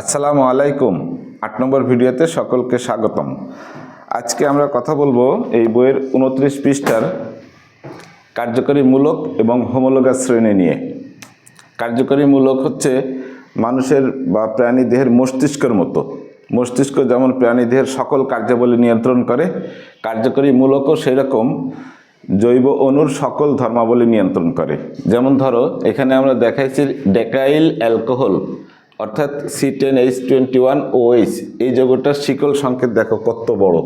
আসসালামু আলাইকুম। ৮ নম্বর ভিডিওতে সকলকে স্বাগতম। আজকে আমরা কথা বলবো এই বইয়ের ২৯ পৃষ্ঠার কার্যকরী মূলক এবং হোমোলোগাস শ্রেণী নিয়ে। কার্যকরী মূলক হচ্ছে মানুষের বা প্রাণী দেহের মস্তিষ্কের মতো। মস্তিষ্ক যেমন প্রাণী দেহের সকল কার্যাবলী নিয়ন্ত্রণ করে, কার্যকরী মূলকও সেরকম জৈব অণুর সকল ধর্মাবলী নিয়ন্ত্রণ করে। যেমন ধরো, এখানে আমরা দেখাইছি ডেকাইল অ্যালকোহল অর্থাৎ C10H21OH, এই যৌগটার শিকল সংকেত দেখো কত বড়।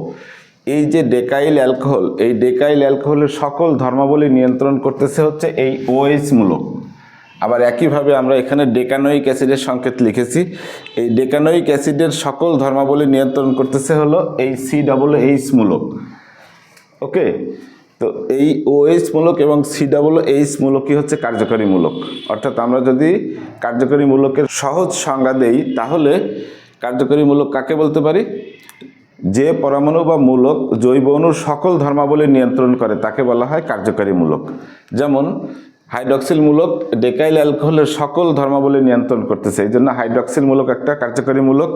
এই যে ডেকাইল অ্যালকোহল, এই ডেকাইল অ্যালকোহলের সকল ধর্মাবলী নিয়ন্ত্রণ করতেছে হচ্ছে এই OH মূলক। আবার একইভাবে আমরা এখানে ডেকানোয়িক অ্যাসিডের সংকেত লিখেছি। এই ডেকানোয়িক অ্যাসিডের সকল ধর্মাবলী নিয়ন্ত্রণ করতেছে হলো এই COOH মূলক। ওকে, তো এই OH মূলক এবং COOH মূলকই হচ্ছে কার্যকরী মূলক। অর্থাৎ আমরা যদি কার্যকরী মূলকের সহজ সংজ্ঞা দেই, তাহলে কার্যকরী মূলক কাকে বলতে পারি? যে পরমাণু বা মূলক জৈব অণুর সকল ধর্মাবলী নিয়ন্ত্রণ করে তাকে বলা হয় কার্যকরী মূলক। যেমন হাইড্রক্সিল মূলক ডেকাইল অ্যালকোহলের সকল ধর্মাবলী নিয়ন্ত্রণ করতেছে, এই জন্য হাইড্রক্সিল মূলক একটা কার্যকরী মূলক।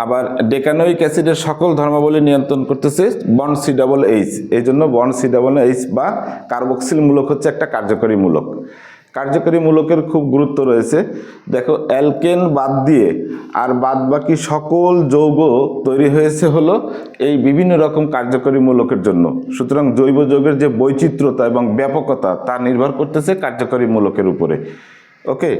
আবার ডেকানোয়িক অ্যাসিডের সকল ধর্মাবলী নিয়ন্ত্রণ করতেছে বন্ড COOH, এই জন্য বন্ড COOH বা কার্বক্সিল মূলক হচ্ছে একটা কার্যকরী মূলক। কার্যকরী মূলকের খুব গুরুত্ব রয়েছে। দেখো, অ্যালকেন বাদ দিয়ে আর বাদ বাকি সকল যৌগ তৈরি হয়েছে হলো এই বিভিন্ন রকম কার্যকরী মূলকের জন্য। সুতরাং জৈব যৌগের যে বৈচিত্র্যতা এবং ব্যাপকতা তা নির্ভর করতেছে কার্যকরী মূলকের উপরে। ওকে,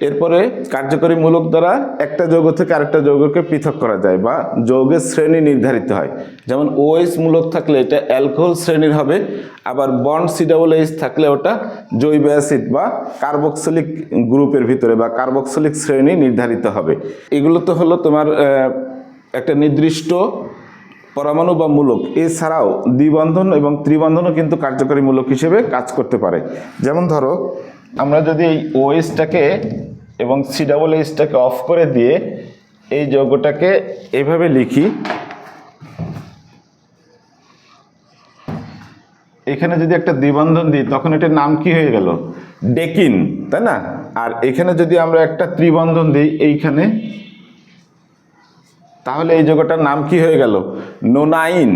এরপরে কার্যকরী মূলক দ্বারা একটা যৌগ থেকে আরেকটা যৌগকে পৃথক করা যায় বা যৌগের শ্রেণী নির্ধারিত হয়। যেমন OH মূলক থাকলে এটা অ্যালকোহল শ্রেণীর হবে, আবার বন্ড COOH থাকলে ওটা জৈব অ্যাসিড বা কার্বক্সিলিক গ্রুপের ভিতরে বা কার্বক্সিলিক শ্রেণী নির্ধারিত হবে। এগুলো তো হলো তোমার একটা নির্দিষ্ট পরমাণু বা মূলক। এছাড়াও দ্বিবন্ধন এবং ত্রিবন্ধনও কিন্তু কার্যকরী মূলক হিসেবে কাজ করতে পারে। যেমন ধরো, আমরা যদি এই OHটাকে এবং COOHটাকে অফ করে দিয়ে এই যৌগটাকে এইভাবে লিখি, এখানে যদি একটা দ্বিবন্ধন দিই তখন এটার নাম কি হয়ে গেল? ডেকিন, তাই না? আর এখানে যদি আমরা একটা ত্রিবন্ধন দিই এইখানে, তাহলে এই যৌগটার নাম কি হয়ে গেল? নোনাইন।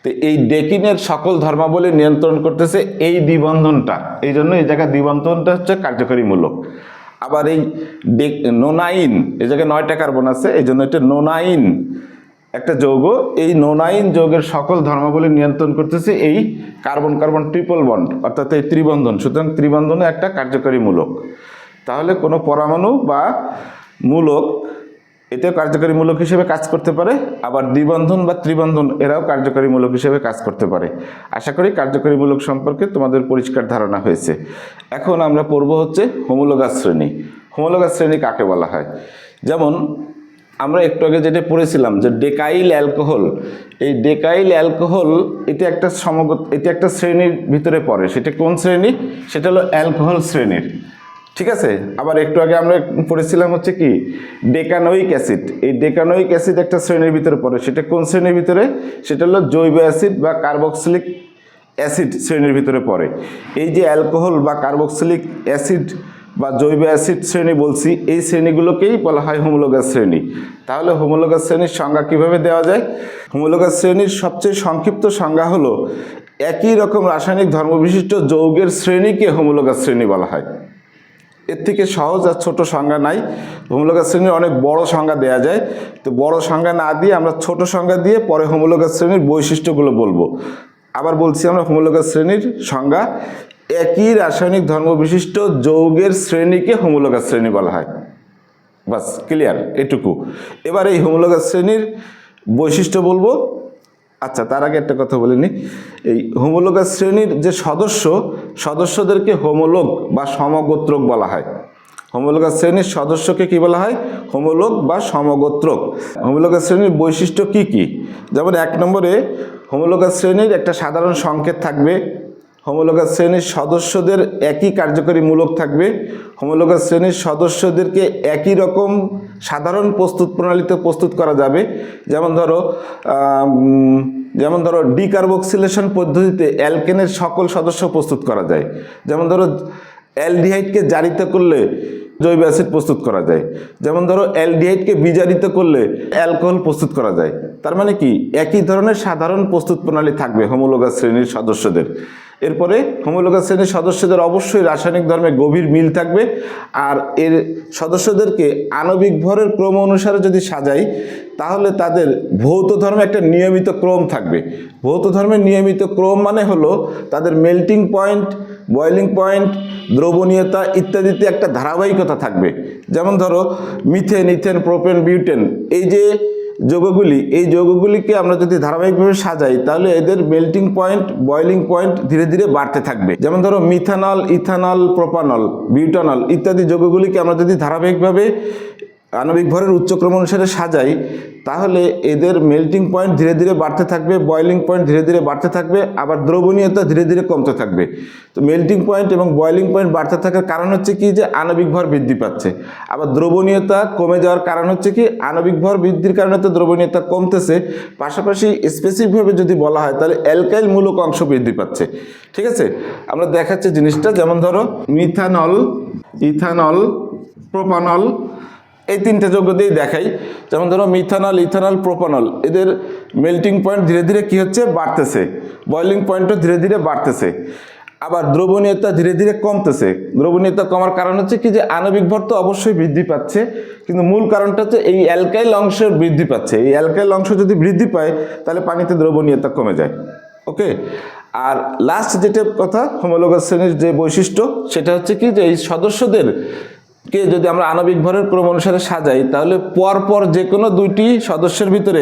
তো এই ডেকিনের সকল ধর্মাবলী নিয়ন্ত্রণ করতেছে এই দ্বিবন্ধনটা, এই জন্য এই জায়গায় দ্বিবন্ধনটা হচ্ছে কার্যকরী মূলক। আবার এই নোনাইন, এই জায়গায় 9টা কার্বন আছে, এই জন্য এটা নোনাইন একটা যৌগ। এই নোনাইন যৌগের সকল ধর্মাবলী নিয়ন্ত্রণ করতেছে এই কার্বন কার্বন ট্রিপল বন্ড অর্থাৎ এই ত্রিবন্ধন। সুতরাং ত্রিবন্ধনও একটা কার্যকরী মূলক। তাহলে কোনো পরমাণু বা মূলক এটাও কার্যকরী মূলক হিসেবে কাজ করতে পারে, আবার দ্বিবন্ধন বা ত্রিবন্ধন এরাও কার্যকরী মূলক হিসেবে কাজ করতে পারে। আশা করি কার্যকরী মূলক সম্পর্কে তোমাদের পরিষ্কার ধারণা হয়েছে। এখন আমরা পড়ব হচ্ছে হোমোলোগাস শ্রেণী। হোমোলোগাস শ্রেণী কাকে বলা হয়? যেমন আমরা একটু আগে যেটা পড়েছিলাম যে ডেকাইল অ্যালকোহল, এই ডেকাইল অ্যালকোহল এটা একটা শ্রেণীর ভিতরে পড়ে। সেটা কোন শ্রেণী? সেটা হলো অ্যালকোহল শ্রেণীর। ঠিক আছে। আবার একটু আগে আমরা পড়েছিলাম হচ্ছে কি ডেকানোয়িক অ্যাসিড, এই ডেকানোয়িক অ্যাসিড একটা শ্রেণীর ভিতরে পড়ে। সেটা কোন শ্রেণীর ভিতরে? সেটা হলো জৈব অ্যাসিড বা কার্বক্সিলিক অ্যাসিড শ্রেণীর ভিতরে পড়ে। এই যে অ্যালকোহল বা কার্বক্সিলিক অ্যাসিড বা জৈব অ্যাসিড শ্রেণী বলছি, এই শ্রেণীগুলোকেই বলা হয় হোমোলোগাস শ্রেণী। তাহলে হোমোলোগাস শ্রেণীর সংজ্ঞা কিভাবে দেওয়া যায়? হোমোলোগাস শ্রেণীর সবচেয়ে সংক্ষিপ্ত সংজ্ঞা হলো একই রকম রাসায়নিক ধর্মবিশিষ্ট যৌগের শ্রেণীকে হোমোলোগাস শ্রেণী বলা হয়। এর থেকে সহজ আর ছোট সংজ্ঞা নাই। হোমোলোগাস শ্রেণীর অনেক বড় সংজ্ঞা দেওয়া যায়, তো বড় সংজ্ঞা না দিয়ে আমরা ছোট সংজ্ঞা দিয়ে পরে হোমোলোগাস শ্রেণীর বৈশিষ্ট্যগুলো বলবো। আবার বলছি, আমরা হোমোলোগাস শ্রেণীর সংজ্ঞা একই রাসায়নিক ধর্ম বিশিষ্ট যৌগের শ্রেণীকে হোমোলোগাস শ্রেণী বলা হয়। বাস, ক্লিয়ার এটুকু। এবার এই হোমোলোগাস শ্রেণীর বৈশিষ্ট্য বলবো। আচ্ছা, তার আগে একটা কথা বলে নিই। এই হোমোলোগাস শ্রেণীর যে সদস্যদেরকে হোমোলোগ বা সমগোত্রক বলা হয়। হোমোলোগাস শ্রেণীর সদস্যকে কি বলা হয়? হোমোলোগ বা সমগোত্রক। হোমোলোগাস শ্রেণীর বৈশিষ্ট্য কি কি? যেমন 1 নম্বরে হোমোলোগাস শ্রেণীর একটা সাধারণ সংকেত থাকবে। হোমোলোগাস শ্রেণীর সদস্যদের একই কার্যকরী মূলক থাকবে। হোমোলোগাস শ্রেণীর সদস্যদেরকে একই রকম সাধারণ প্রস্তুত প্রণালীতে প্রস্তুত করা যাবে। যেমন ধরো ডিকার্বক্সিলেশন পদ্ধতিতে অ্যালকেনের সকল সদস্য প্রস্তুত করা যায়। যেমন ধরো অ্যালডিহাইডকে জারিত করলে জৈব অ্যাসিড প্রস্তুত করা যায়। যেমন ধরো অ্যালডিহাইডকে বিজারিত করলে অ্যালকোহল প্রস্তুত করা যায়। তার মানে কি একই ধরনের সাধারণ প্রস্তুত প্রণালী থাকবে হোমোলোগাস শ্রেণীর সদস্যদের। এরপরে হোমোলোগাস শ্রেণীর সদস্যদের অবশ্যই রাসায়নিক ধর্মে গভীর মিল থাকবে। আর এর সদস্যদেরকে আণবিক ভরের ক্রম অনুসারে যদি সাজাই তাহলে তাদের ভৌত ধর্মে একটা নিয়মিত ক্রম থাকবে। ভৌত ধর্মের নিয়মিত ক্রম মানে হলো তাদের মেল্টিং পয়েন্ট, বয়েলিং পয়েন্ট, দ্রবণীয়তা ইত্যাদিতে একটা ধারাবাহিকতা থাকবে। যেমন ধরো মিথেন, ইথেন, প্রোপেন, বিউটেন, এই যে যৌগগুলি, এই যৌগগুলিকে আমরা যদি ধারাবাহিকভাবে সাজাই তাহলে এদের মেল্টিং পয়েন্ট, বয়েলিং পয়েন্ট ধীরে ধীরে বাড়তে থাকবে। যেমন ধরো মিথানল, ইথানল, প্রোপানল, বিউটানল ইত্যাদি যৌগগুলিকে আমরা যদি ধারাবাহিকভাবে আণবিক ভরের উচ্চক্রম অনুসারে সাজাই তাহলে এদের মেল্টিং পয়েন্ট ধীরে ধীরে বাড়তে থাকবে, বয়েলিং পয়েন্ট ধীরে ধীরে বাড়তে থাকবে, আবার দ্রবণীয়তা ধীরে ধীরে কমতে থাকবে। তো মেল্টিং পয়েন্ট এবং বয়েলিং পয়েন্ট বাড়তে থাকার কারণ হচ্ছে কি যে আণবিক ভর বৃদ্ধি পাচ্ছে। আবার দ্রবণীয়তা কমে যাওয়ার কারণ হচ্ছে কি আণবিক ভর বৃদ্ধির কারণে তো দ্রবণীয়তা কমতেছে, পাশাপাশি স্পেসিফিকভাবে যদি বলা হয় তাহলে অ্যালকাইল মূলক অংশ বৃদ্ধি পাচ্ছে। ঠিক আছে, আমরা দেখাচ্ছি জিনিসটা। যেমন ধরো মিথানল, ইথানল, প্রোপানল এই তিনটে যৌগ দিয়েই দেখাই। যেমন ধরো মিথানল, ইথানল, প্রোপানল এদের মেল্টিং পয়েন্ট ধীরে ধীরে কী হচ্ছে বাড়তেছে, বয়েলিং পয়েন্টও ধীরে ধীরে বাড়তেছে, আবার দ্রবণীয়তা ধীরে ধীরে কমতেছে। দ্রবণীয়তা কমার কারণ হচ্ছে কি যে আণবিক ভর তো অবশ্যই বৃদ্ধি পাচ্ছে, কিন্তু মূল কারণটা হচ্ছে এই অ্যালকাইল অংশের বৃদ্ধি পাচ্ছে। এই অ্যালকাইল অংশ যদি বৃদ্ধি পায় তাহলে পানিতে দ্রবণীয়তা কমে যায়। ওকে, আর লাস্ট যেটা কথা হোমোলোগাস শ্রেণীর যে বৈশিষ্ট্য সেটা হচ্ছে কি যে এই সদস্যদের কে যদি আমরা আণবিক ভরের ক্রম অনুসারে সাজাই তাহলে পরপর যে কোনো দুইটি সদস্যের ভিতরে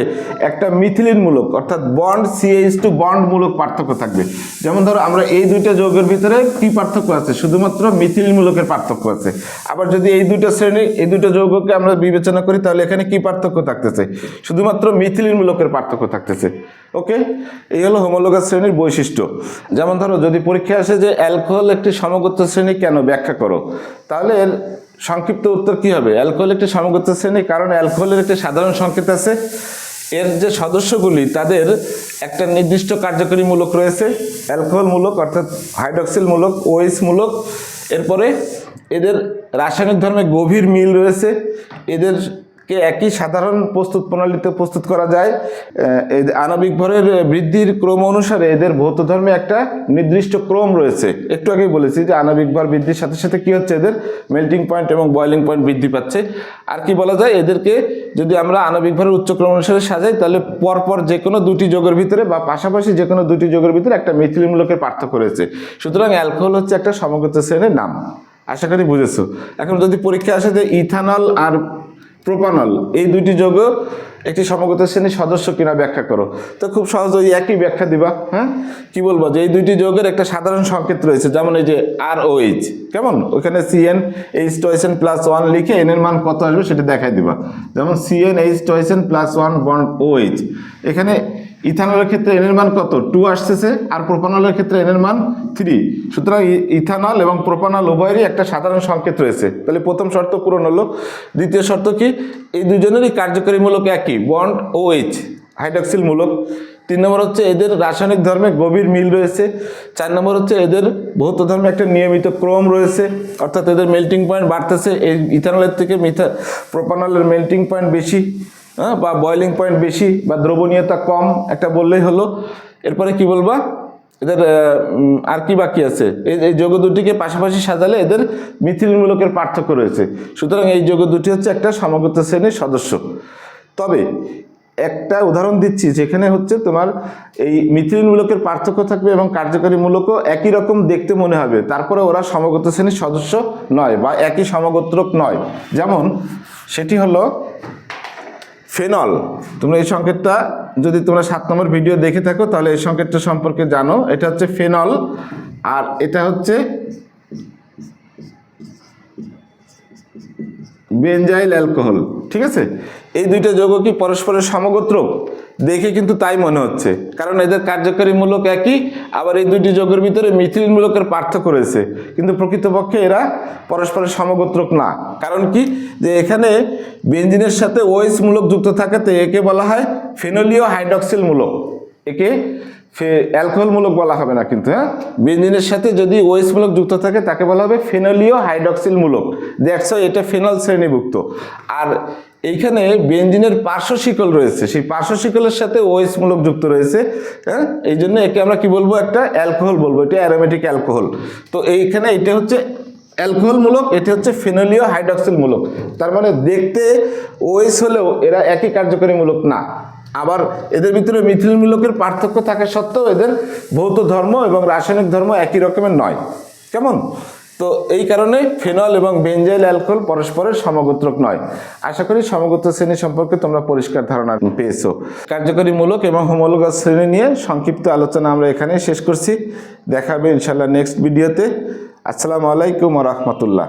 একটা মিথিলিন মূলক অর্থাৎ বন্ড CH2 বন্ড মূলক পার্থক্য থাকবে। যেমন ধরো আমরা এই দুইটা যৌগের ভিতরে কি পার্থক্য আছে, শুধুমাত্র মিথিলিন মূলকের পার্থক্য আছে। আবার যদি এই দুইটা শ্রেণী, এই দুটো যৌগকে আমরা বিবেচনা করি তাহলে এখানে কি পার্থক্য থাকতেছে, শুধুমাত্র মিথিলিন মূলকের পার্থক্য থাকতেছে। ওকে, এই হলো হোমোলোগাস শ্রেণীর বৈশিষ্ট্য। যেমন ধরো যদি পরীক্ষা আসে যে অ্যালকোহল একটি সমগোত্র শ্রেণী কেন, ব্যাখ্যা করো, তাহলে এর সংক্ষিপ্ত উত্তর কি হবে? অ্যালকোহল একটি সমগোত্র শ্রেণী কারণ অ্যালকোহলের একটি সাধারণ সংকেত আছে। এর যে সদস্যগুলি তাদের একটা নির্দিষ্ট কার্যকরী মূলক রয়েছে, অ্যালকোহল মূলক অর্থাৎ হাইড্রক্সিল মূলক, OH মূলক। এরপরে এদের রাসায়নিক ধর্মে গভীর মিল রয়েছে, এদেরকে একই সাধারণ প্রস্তুত প্রণালীতে প্রস্তুত করা যায়। আণবিক ভরের বৃদ্ধির ক্রম অনুসারে এদের ভৌত ধর্মে একটা নির্দিষ্ট ক্রম রয়েছে। একটু আগেই বলেছি যে আণবিক ভর বৃদ্ধির সাথে সাথে কি হচ্ছে, এদের মেল্টিং পয়েন্ট এবং বয়েলিং পয়েন্ট বৃদ্ধি পাচ্ছে। আর কি বলা যায়, এদেরকে যদি আমরা আণবিক ভরের উচ্চক্রম অনুসারে সাজাই তাহলে পরপর যে কোনো দুটি যৌগের ভিতরে বা পাশাপাশি যে কোনো দুটি যৌগের ভিতরে একটা মিথিলিন মূলকের পার্থক্য রয়েছে। সুতরাং অ্যালকোহল হচ্ছে একটা সমগোত্র শ্রেণীর নাম। আশা করি বুঝেছো। এখন যদি পরীক্ষা আসে যে ইথানল আর প্রোপানল এই দুইটি যৌগ একটি সমগোত্র শ্রেণীর সদস্য কিনা ব্যাখ্যা করো, তো খুব সহজ ওই একই ব্যাখ্যা দিবা। হ্যাঁ, কি বলবো যে এই দুইটি যৌগের একটা সাধারণ সংকেত রয়েছে, যেমন এই যে ROH, কেমন ওইখানে CnH2SN+1 লিখে n এর মান কত আসবে সেটা দেখাই দিবা। যেমন CnH2SN+1 বন্ড OH, এখানে ইথানলের ক্ষেত্রে n এর মান কত 2 আসতেছে, আর প্রোপানলের ক্ষেত্রে n এর মান 3। সুতরাং ইথানল এবং প্রোপানল উভয়েরই একটা সাধারণ সংকেত রয়েছে। তাহলে প্রথম শর্ত পূরণ হলো। দ্বিতীয় শর্ত কি, এই দুজনেরই কার্যকরী মূলক একই, বন্ড OH হাইড্রক্সিল মূলক। 3 নম্বর হচ্ছে এদের রাসায়নিক ধর্মে গভীর মিল রয়েছে। 4 নম্বর হচ্ছে এদের ভৌত ধর্মে একটা নিয়মিত ক্রম রয়েছে, অর্থাৎ এদের মেল্টিং পয়েন্ট বাড়তেছে। এই ইথানলের থেকে প্রোপানলের মেল্টিং পয়েন্ট বেশি, বা বয়েলিং পয়েন্ট বেশি, বা দ্রবণীয়তা কম, একটা বললেই হলো। এরপরে কি বলবা, এদের আর কি বাকি আছে, এই যৌগ দুটিকে পাশাপাশি সাজালে এদের মিথিলিন মূলকের পার্থক্য রয়েছে। সুতরাং এই যৌগ দুটি হচ্ছে একটা সমগোত্র শ্রেণীর সদস্য। তবে একটা উদাহরণ দিচ্ছি যেখানে হচ্ছে তোমার এই মিথিলিন মূলকের পার্থক্য থাকবে এবং কার্যকরী মূলকও একই রকম দেখতে মনে হবে, তারপরে ওরা সমগোত্র শ্রেণীর সদস্য নয় বা একই সমগোত্রক নয়। যেমন সেটি হলো ফেনল। তোমরা এই সংকেতটা যদি তোমরা 7 নম্বর ভিডিও দেখে থাকো তাহলে এই সংকেতটা সম্পর্কে জানো। এটা হচ্ছে ফেনল আর এটা হচ্ছে বেনজাইল অ্যালকোহল। ঠিক আছে, এই দুইটা যৌগ কি পরস্পরের সমগোত্রক? দেখে কিন্তু তাই মনে হচ্ছে, কারণ এদের কার্যকরী মূলক একই, আবার এই দুইটি যৌগের ভিতরে মিথিলিন মূলকের পার্থক্য রয়েছে, কিন্তু প্রকৃতপক্ষে এরা পরস্পরের সমগোত্রক না। কারণ কি, যে এখানে বেনজিনের সাথে OH মূলক যুক্ত থাকাতে একে বলা হয় ফেনোলীয় হাইড্রক্সিল মূলক। একে অ্যালকোহল মূলক বলা হবে না কিন্তু, হ্যাঁ। বেঞ্জিনের সাথে যদি ওএইচ মূলক যুক্ত থাকে তাকে বলা হবে ফেনলীয় হাইড্রক্সিল মূলক। দেখছো এটা ফেনল শ্রেণীভুক্ত। আর এইখানে বেঞ্জিনের পার্শ্ব শিকল রয়েছে, সেই পার্শ্ব শিকলের সাথে ওএইচ মূলক যুক্ত রয়েছে, হ্যাঁ। এই জন্য একে আমরা কি বলবো, একটা অ্যালকোহল বলবো, এটা অ্যারোমেটিক অ্যালকোহল। তো এইখানে এটা হচ্ছে অ্যালকোহল মূলক, এটি হচ্ছে ফেনলীয় হাইড্রক্সিল মূলক। তার মানে দেখতে ওএইচ হলেও এরা একই কার্যকরী মূলক না। আবার এদের ভিতরে মিথিল মূলকের পার্থক্য থাকা সত্ত্বেও এদের ভৌত ধর্ম এবং রাসায়নিক ধর্ম একই রকমের নয়। কেমন? তো এই কারণে ফেনল এবং বেঞ্জাইল অ্যালকোহল পরস্পরের সমগোত্রক নয়। আশা করি সমগোত্র শ্রেণী সম্পর্কে তোমরা পরিষ্কার ধারণা পেয়েছো। কার্যকরী মূলক এবং হোমোলোগাস শ্রেণী নিয়ে সংক্ষিপ্ত আলোচনা আমরা এখানেই শেষ করছি। দেখা হবে ইনশাল্লাহ নেক্সট ভিডিওতে। আসসালামু আলাইকুম ওয়া রাহমাতুল্লাহ।